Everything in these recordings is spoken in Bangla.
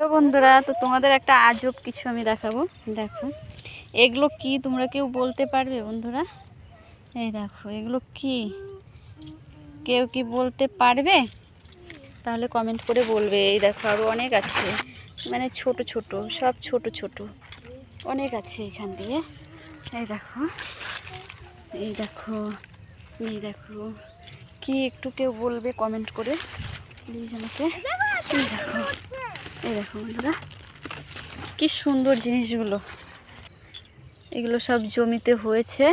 তো বন্ধুরা, তো তোমাদের একটা আজব কিছু আমি দেখাবো। দেখো এগুলো কি, তোমরা কেউ বলতে পারবে বন্ধুরা? এই দেখো এগুলো কি, কেউ কি বলতে পারবে? তাহলে কমেন্ট করে বলবে। এই দেখো আরও অনেক আছে, মানে ছোট ছোট, সব ছোট ছোট অনেক আছে এখান দিয়ে। এই দেখো, এই দেখো, এই দেখো কি, একটু কেউ বলবে কমেন্ট করে প্লিজ আমাকে। এই দেখো, এই দেখো বন্ধুরা, কি সুন্দর জিনিসগুলো। এগুলো সব জমিতে হয়েছে।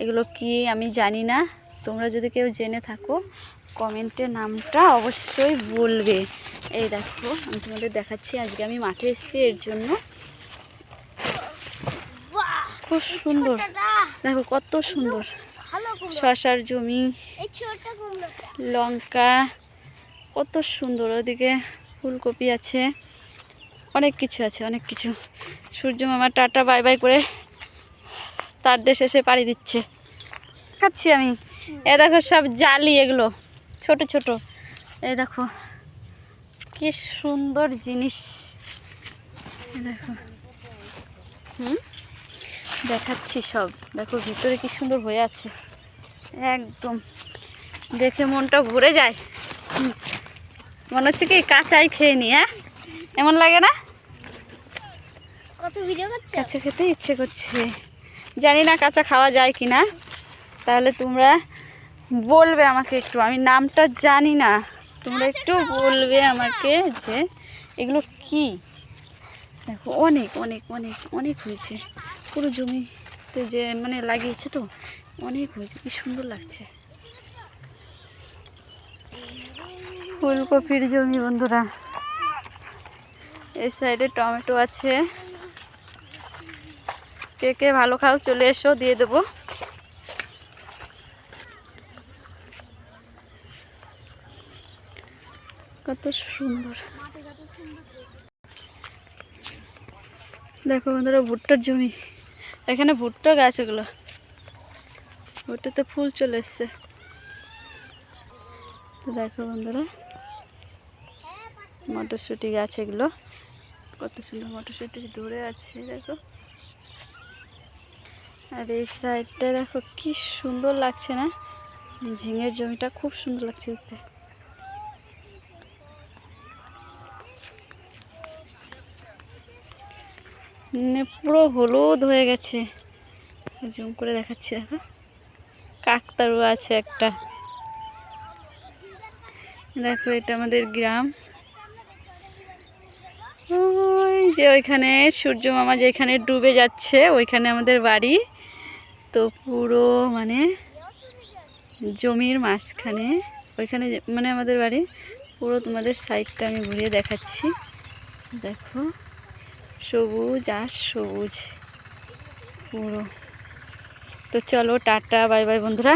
এগুলো কি আমি জানি না, তোমরা যদি কেউ জেনে থাকো কমেন্টে নামটা অবশ্যই বলবে। এই দেখো আমি তোমাদের দেখাচ্ছি, আজকে আমি মাঠে এসেছি এর জন্য। খুব সুন্দর, দেখো কত সুন্দর শসার জমি, লঙ্কা, কত সুন্দর। ওদিকে ফুলকপি আছে, অনেক কিছু আছে, অনেক কিছু। সূর্য মামা টাটা বাই বাই করে তার দেশে এসে পাড়ি দিচ্ছে। খাচ্ছি আমি। এ দেখো সব জালি, এগুলো ছোট ছোট। এই দেখো কি সুন্দর জিনিস। দেখো, দেখাচ্ছি সব। দেখো ভিতরে কি সুন্দর হয়ে আছে, একদম দেখে মনটা ভরে যায়। মনে হচ্ছে কি কাঁচাই খেয়ে নি। হ্যাঁ, এমন লাগে না? কাঁচা খেতে ইচ্ছে করছে। জানি না কাঁচা খাওয়া যায় কি না, তাহলে তোমরা বলবে আমাকে একটু। আমি নামটা জানি না, তোমরা একটু বলবে আমাকে যে এগুলো কি। দেখো অনেক অনেক অনেক অনেক হয়েছে, পুরো জমিতে যে মানে লাগিয়েছে, তো অনেক হয়েছে। কি সুন্দর লাগছে। ফুলকপির জমি বন্ধুরা। এই সাইডে টমেটো আছে, কে কে ভালো খাও চলে এসো, দিয়ে দেবো। কত সুন্দর দেখো বন্ধুরা, ভুট্টার জমি। এখানে ভুট্টা গাছ, এগুলো ভুট্টাতে ফুল চলে এসছে। দেখো বন্ধুরা, মটরশুঁটি গাছ, এগুলো কত সুন্দর মটরশুঁটি ধরে আছে দেখো। আর এই সাইডটা দেখো কি সুন্দর লাগছে না? ঝিঙের জমিটা খুব সুন্দর লাগছে দেখতে। পুরো হলুদ হয়ে গেছে। জুম করে দেখাচ্ছি, দেখো কাকতারু আছে একটা। দেখো এটা আমাদের গ্রাম। ওই যে ওইখানে সূর্য মামা যেখানে ডুবে যাচ্ছে, ওইখানে আমাদের বাড়ি। তো পুরো মানে জমির মাঝখানে, ওইখানে মানে আমাদের বাড়ি। পুরো তোমাদের সাইডটা আমি ঘুরিয়ে দেখাচ্ছি। দেখো সবুজ আর সবুজ পুরো। তো চলো টাটা বাই বাই বন্ধুরা।